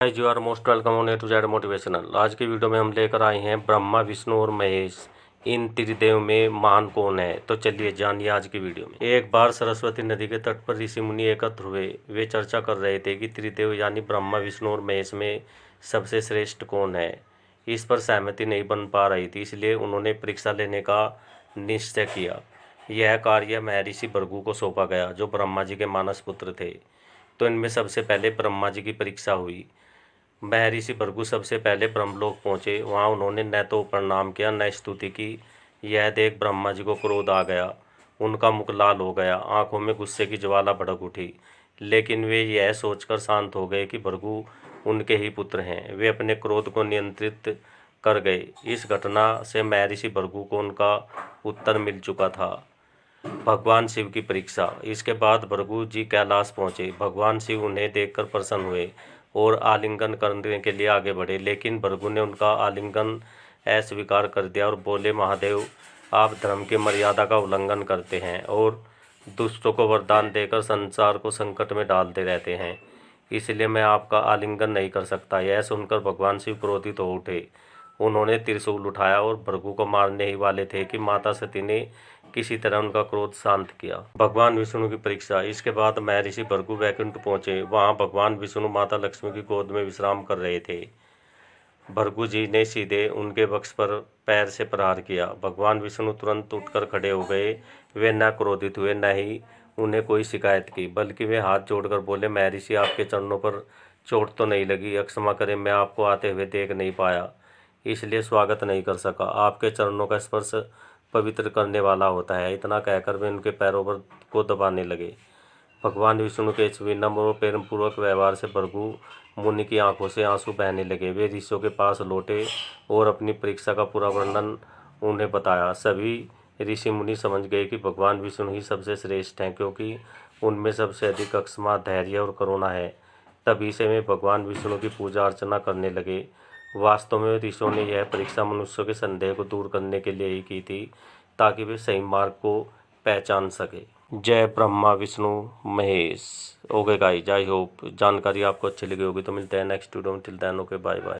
Hi, you are most welcome on A to Z motivational. आज की video में हम लेकर आए हैं ब्रह्मा, विष्णु और महेश, इन त्रिदेव में महान कौन है। तो चलिए जानिए आज की वीडियो में। एक बार सरस्वती नदी के तट पर ऋषि मुनि एकत्र हुए। वे चर्चा कर रहे थे कि त्रिदेव यानी ब्रह्मा, विष्णु और महेश में सबसे श्रेष्ठ कौन है। इस पर सहमति नहीं बन पा रही थी, इसलिए उन्होंने परीक्षा लेने का निश्चय किया। यह कार्य महर्षि भृगु को सौंपा गया, जो ब्रह्मा जी के मानस पुत्र थे। तो इनमें सबसे पहले ब्रह्मा जी की परीक्षा हुई। महर्षि भृगु सबसे पहले ब्रह्मलोक पहुंचे। वहां उन्होंने न तो प्रणाम किया न स्तुति की। यह देख ब्रह्मा जी को क्रोध आ गया। उनका मुख लाल हो गया, आंखों में गुस्से की ज्वाला भड़क उठी। लेकिन वे यह सोचकर शांत हो गए कि भृगु उनके ही पुत्र हैं। वे अपने क्रोध को नियंत्रित कर गए। इस घटना से महर्षि भृगु को उनका उत्तर मिल चुका था। भगवान शिव की परीक्षा। इसके बाद भृगु जी कैलाश पहुंचे। भगवान शिव उन्हें देखकर प्रसन्न हुए और आलिंगन करने के लिए आगे बढ़े, लेकिन भृगु ने उनका आलिंगन अस्वीकार कर दिया और बोले, महादेव, आप धर्म की मर्यादा का उल्लंघन करते हैं और दुष्टों को वरदान देकर संसार को संकट में डालते रहते हैं, इसलिए मैं आपका आलिंगन नहीं कर सकता। यह सुनकर भगवान शिव क्रोधित हो उठे। उन्होंने त्रिशूल उठाया और भृगु को मारने ही वाले थे कि माता सती ने किसी तरह उनका क्रोध शांत किया। भगवान विष्णु की परीक्षा। इसके बाद महर्षि भृगु वैकुंठ पहुंचे। वहां भगवान विष्णु माता लक्ष्मी की गोद में विश्राम कर रहे थे। भृगु जी ने सीधे उनके वक्ष पर पैर से प्रहार किया। भगवान विष्णु तुरंत उठकर खड़े हो गए। वे न क्रोधित हुए, न ही उन्हें कोई शिकायत की, बल्कि वे हाथ जोड़कर बोले, महर्षि, आपके चरणों पर चोट तो नहीं लगी? क्षमा करें, मैं आपको आते हुए देख नहीं पाया, इसलिए स्वागत नहीं कर सका। आपके चरणों का स्पर्श पवित्र करने वाला होता है। इतना कहकर वे उनके पैरों पर को दबाने लगे। भगवान विष्णु के इस विनम्र और प्रेमपूर्वक व्यवहार से भृगु मुनि की आंखों से आंसू बहने लगे। वे ऋषियों के पास लौटे और अपनी परीक्षा का पूरा वर्णन उन्हें बताया। सभी ऋषि मुनि समझ गए कि भगवान विष्णु ही सबसे श्रेष्ठ हैं, क्योंकि उनमें सबसे अधिक क्षमा, धैर्य और करुणा है। तभी से वे भगवान विष्णु की पूजा अर्चना करने लगे। वास्तव में ऋषियों ने यह परीक्षा मनुष्यों के संदेह को दूर करने के लिए ही की थी, ताकि वे सही मार्ग को पहचान सके। जय Brahma, Vishnu, Mahesh. Okay guys, I hope जानकारी आपको अच्छी लगी होगी। तो मिलते हैं नेक्स्ट वीडियो में। Till then, okay, bye bye.